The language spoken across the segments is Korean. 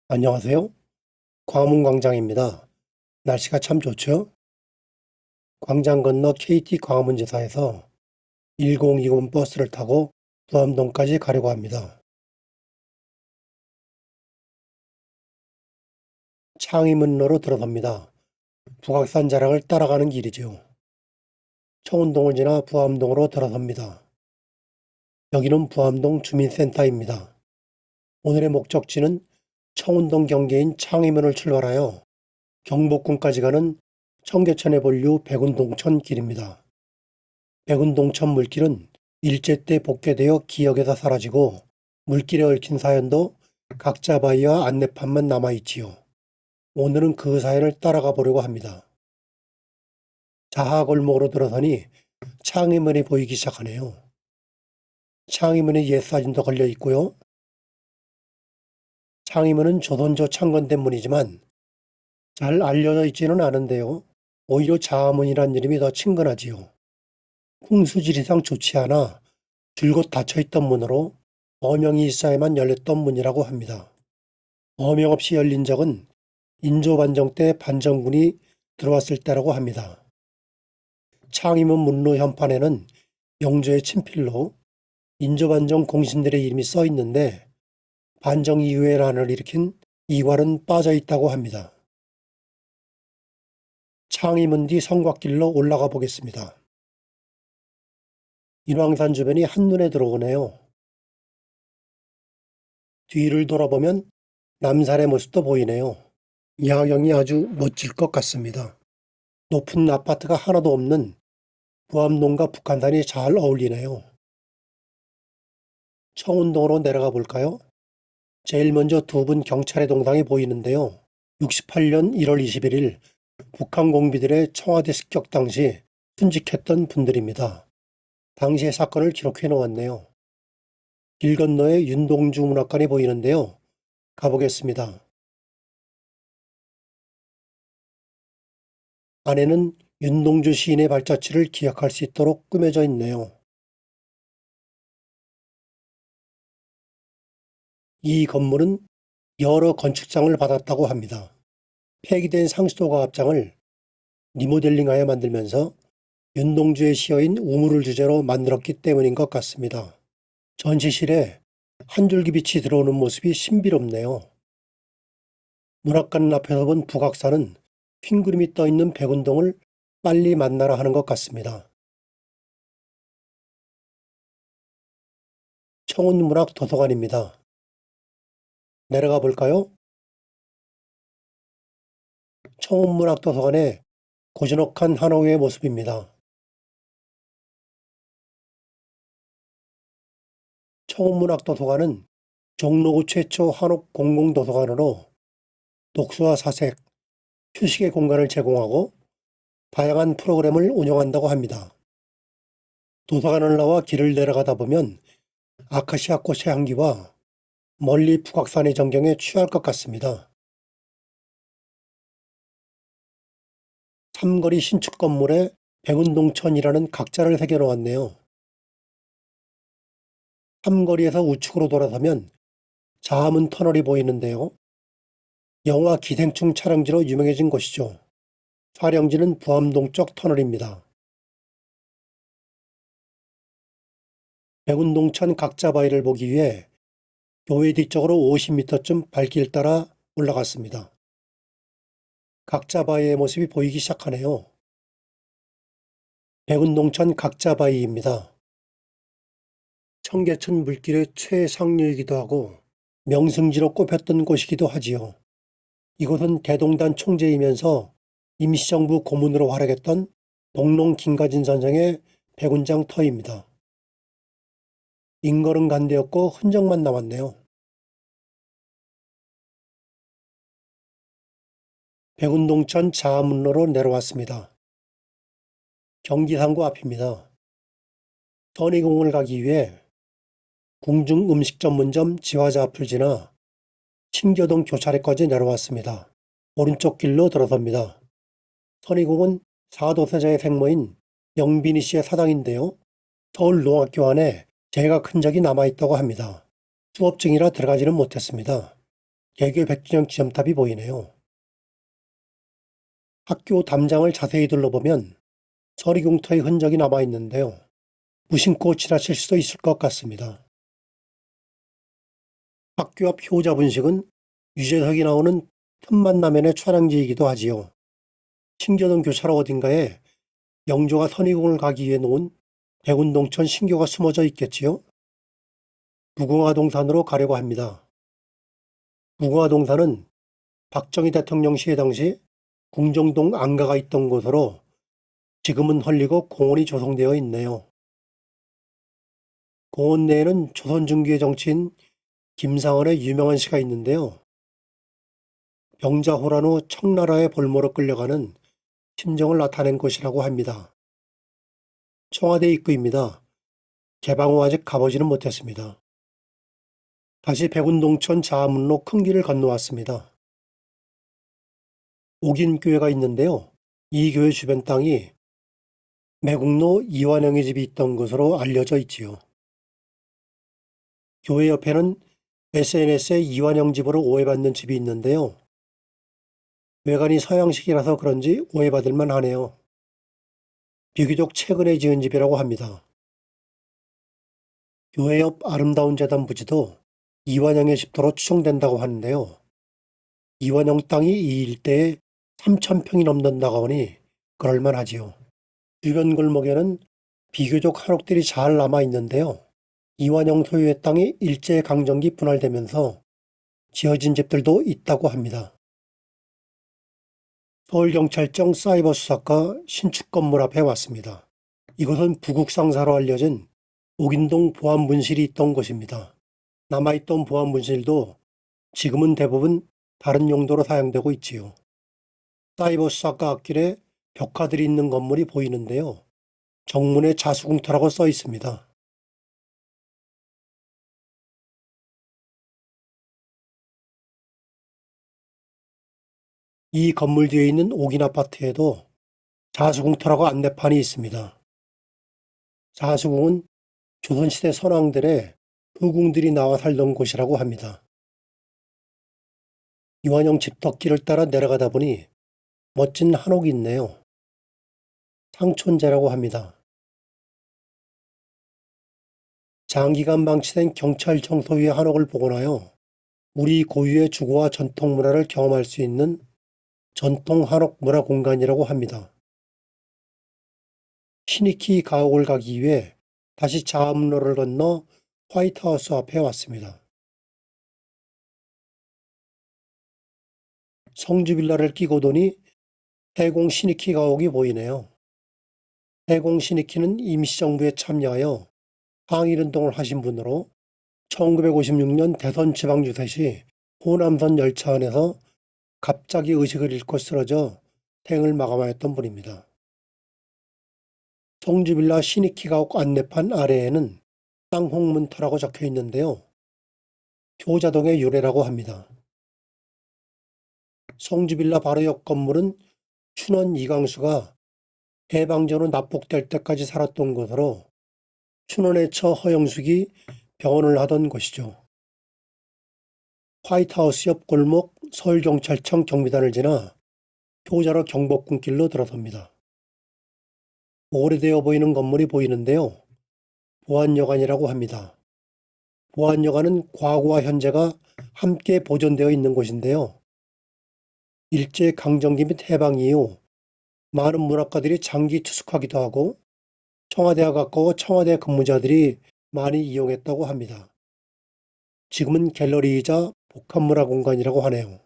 안녕하세요. 광화문광장입니다. 날씨가 참 좋죠? 광장 건너 KT 광화문지사에서 1020 버스를 타고 부암동까지 가려고 합니다. 창의문로로 들어섭니다. 북악산 자락을 따라가는 길이지요. 청운동을 지나 부암동으로 들어섭니다. 여기는 부암동 주민센터입니다. 오늘의 목적지는 청운동 경계인 창의문을 출발하여 경복궁까지 가는 청계천에 본류 백운동천 길입니다. 백운동천 물길은 일제 때 복개되어 기억에서 사라지고 물길에 얽힌 사연도 각자 바위와 안내판만 남아있지요. 오늘은 그 사연을 따라가 보려고 합니다. 자하 골목으로 들어서니 창의문이 보이기 시작하네요. 창의문에 옛 사진도 걸려 있고요. 창의문은 조선조 창건된 문이지만 잘 알려져 있지는 않은데요. 오히려 자하문이란 이름이 더 친근하지요. 풍수지리상 좋지 않아 줄곧 닫혀있던 문으로 어명이 있어야만 열렸던 문이라고 합니다. 어명 없이 열린 적은 인조반정 때 반정군이 들어왔을 때라고 합니다. 창의문 문로 현판에는 영조의 친필로 인조반정 공신들의 이름이 써 있는데 반정 이후의 난을 일으킨 이괄은 빠져 있다고 합니다. 창의문 뒤 성곽길로 올라가 보겠습니다. 인왕산 주변이 한눈에 들어오네요. 뒤를 돌아보면 남산의 모습도 보이네요. 야경이 아주 멋질 것 같습니다. 높은 아파트가 하나도 없는 부암동과 북한산이 잘 어울리네요. 청운동으로 내려가 볼까요? 제일 먼저 두 분 경찰의 동상이 보이는데요. 68년 1월 21일 북한 공비들의 청와대 습격 당시 순직했던 분들입니다. 당시의 사건을 기록해 놓았네요. 길 건너에 윤동주 문학관이 보이는데요. 가보겠습니다. 안에는 윤동주 시인의 발자취를 기억할 수 있도록 꾸며져 있네요. 이 건물은 여러 건축상을 받았다고 합니다. 폐기된 상수도가 앞장을 리모델링하여 만들면서 윤동주의 시어인 우물을 주제로 만들었기 때문인 것 같습니다. 전시실에 한 줄기 빛이 들어오는 모습이 신비롭네요. 문학관 앞에서 본 북악산은 흰구름이 떠있는 백운동을 빨리 만나라 하는 것 같습니다. 청운문학 도서관입니다. 내려가 볼까요? 청운문학 도서관의 고즈넉한 한옥의 모습입니다. 청운문학 도서관은 종로구 최초 한옥 공공도서관으로 독서와 사색, 휴식의 공간을 제공하고 다양한 프로그램을 운영한다고 합니다. 도서관을 나와 길을 내려가다 보면 아카시아 꽃의 향기와 멀리 북악산의 전경에 취할 것 같습니다. 삼거리 신축 건물에 백운동천이라는 각자를 새겨놓았네요. 삼거리에서 우측으로 돌아서면 자하문 터널이 보이는데요. 영화 기생충 촬영지로 유명해진 곳이죠. 촬영지는 부암동 쪽 터널입니다. 백운동천 각자 바위를 보기 위해 교회 뒤쪽으로 50m쯤 발길 따라 올라갔습니다. 각자 바위의 모습이 보이기 시작하네요. 백운동천 각자 바위입니다. 청계천 물길의 최상류이기도 하고 명승지로 꼽혔던 곳이기도 하지요. 이곳은 대동단 총재이면서 임시정부 고문으로 활약했던 동롱 김가진 선생의 백운장 터입니다. 인걸은 간대였고 흔적만 남았네요. 백운동천 자하문로로 내려왔습니다. 경기상고 앞입니다. 선의공을 가기 위해 궁중 음식 전문점 지화자 앞을 지나 신교동 교차로까지 내려왔습니다. 오른쪽 길로 들어섭니다. 선의공은 사도세자의 생모인 영빈이 씨의 사당인데요. 서울 농학교 안에 재가 큰 적이 남아있다고 합니다. 수업 중이라 들어가지는 못했습니다. 개교 100주년 기념탑이 보이네요. 학교 담장을 자세히 둘러보면 서리공터의 흔적이 남아있는데요. 무심코 지나칠 수도 있을 것 같습니다. 학교 앞 효자 분식은 유재석이 나오는 틈만라면의 촬영지이기도 하지요. 신교동 교차로 어딘가에 영조가 선의공을 가기 위해 놓은 백운동천 신교가 숨어져 있겠지요. 무궁화동산으로 가려고 합니다. 무궁화동산은 박정희 대통령 시해 당시 궁정동 안가가 있던 곳으로 지금은 헐리고 공원이 조성되어 있네요. 공원 내에는 조선 중기의 정치인 김상원의 유명한 시가 있는데요. 병자호란 후 청나라의 볼모로 끌려가는 심정을 나타낸 곳이라고 합니다. 청와대 입구입니다. 개방 후 아직 가보지는 못했습니다. 다시 백운동천 자문로 큰 길을 건너왔습니다. 옥인교회가 있는데요. 이 교회 주변 땅이 매국노 이완영의 집이 있던 것으로 알려져 있지요. 교회 옆에는 SNS에 이완영 집으로 오해받는 집이 있는데요. 외관이 서양식이라서 그런지 오해받을만 하네요. 비교적 최근에 지은 집이라고 합니다. 교회 옆 아름다운 재단 부지도 이완영의 집도로 추정된다고 하는데요. 이완영 땅이 이 일대에 3,000평이 넘는다고 하니 그럴만하지요. 주변 골목에는 비교적 한옥들이 잘 남아 있는데요. 이완영 소유의 땅이 일제강점기 분할되면서 지어진 집들도 있다고 합니다. 서울경찰청 사이버 수사과 신축 건물 앞에 왔습니다. 이곳은 부국상사로 알려진 옥인동 보안분실이 있던 곳입니다. 남아있던 보안분실도 지금은 대부분 다른 용도로 사용되고 있지요. 사이버 수사과 앞길에 벽화들이 있는 건물이 보이는데요. 정문에 자수궁터라고 써 있습니다. 이 건물 뒤에 있는 옥인 아파트에도 자수궁터라고 안내판이 있습니다. 자수궁은 조선시대 선왕들의 후궁들이 나와 살던 곳이라고 합니다. 이완영 집덕길을 따라 내려가다 보니 멋진 한옥이 있네요. 상촌제라고 합니다. 장기간 방치된 경찰청 소유의 한옥을 복원하여 우리 고유의 주거와 전통 문화를 경험할 수 있는 전통 한옥 문화 공간이라고 합니다. 시니키 가옥을 가기 위해 다시 자암로를 건너 화이트하우스 앞에 왔습니다. 성주빌라를 끼고 도니 해공 시니키 가옥이 보이네요. 해공 시니키는 임시정부에 참여하여 항일운동을 하신 분으로 1956년 대선 지방유세 시 호남선 열차 안에서 갑자기 의식을 잃고 쓰러져 생을 마감하였던 분입니다. 성주빌라 시니키 가옥 안내판 아래에는 쌍홍문터라고 적혀 있는데요. 효자동의 유래라고 합니다. 성주빌라 바로 옆 건물은 춘원 이강수가 해방 전후 납북될 때까지 살았던 곳으로 춘원의 처 허영숙이 병원을 하던 곳이죠. 화이트하우스 옆 골목 서울경찰청 경비단을 지나 효자로 경복궁길로 들어섭니다. 오래되어 보이는 건물이 보이는데요. 보안여관이라고 합니다. 보안여관은 과거와 현재가 함께 보존되어 있는 곳인데요. 일제강점기 및 해방 이후 많은 문학가들이 장기 투숙하기도 하고 청와대와 가까워 청와대 근무자들이 많이 이용했다고 합니다. 지금은 갤러리이자 복합문화 공간이라고 하네요.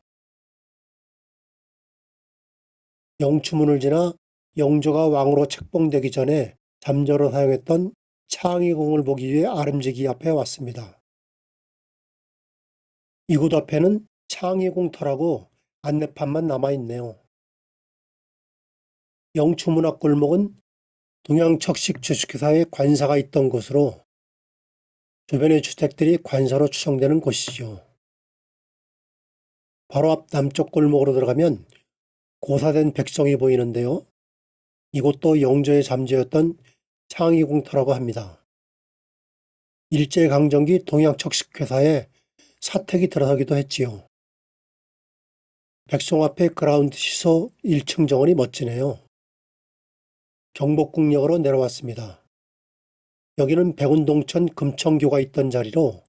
영추문을 지나 영조가 왕으로 책봉되기 전에 잠자로 사용했던 창의궁을 보기 위해 아름지기 앞에 왔습니다. 이곳 앞에는 창의궁터라고 안내판만 남아있네요. 영추문 앞 골목은 동양척식 주식회사의 관사가 있던 곳으로 주변의 주택들이 관사로 추정되는 곳이죠. 바로 앞 남쪽 골목으로 들어가면 고사된 백성이 보이는데요. 이곳도 영조의 잠재였던 창의궁터라고 합니다. 일제강점기 동양척식회사에 사택이 들어서기도 했지요. 백송 앞에 그라운드 시소 1층 정원이 멋지네요. 경복궁역으로 내려왔습니다. 여기는 백운동천 금천교가 있던 자리로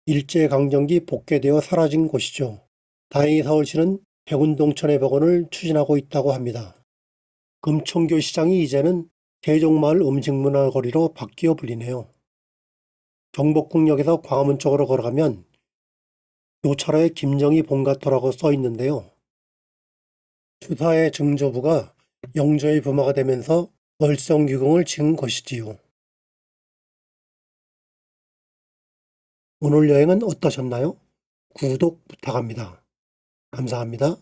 일제강점기 복개되어 사라진 곳이죠. 다행히 서울시는 백운동천의 복원을 추진하고 있다고 합니다. 금천교 시장이 이제는 세종마을 음식문화거리로 바뀌어 불리네요. 경복궁역에서 광화문 쪽으로 걸어가면 요차로에 김정희 본가터라고 써 있는데요. 추사의 증조부가 영조의 부마가 되면서 월성유공을 지은 것이지요. 오늘 여행은 어떠셨나요? 구독 부탁합니다. 감사합니다.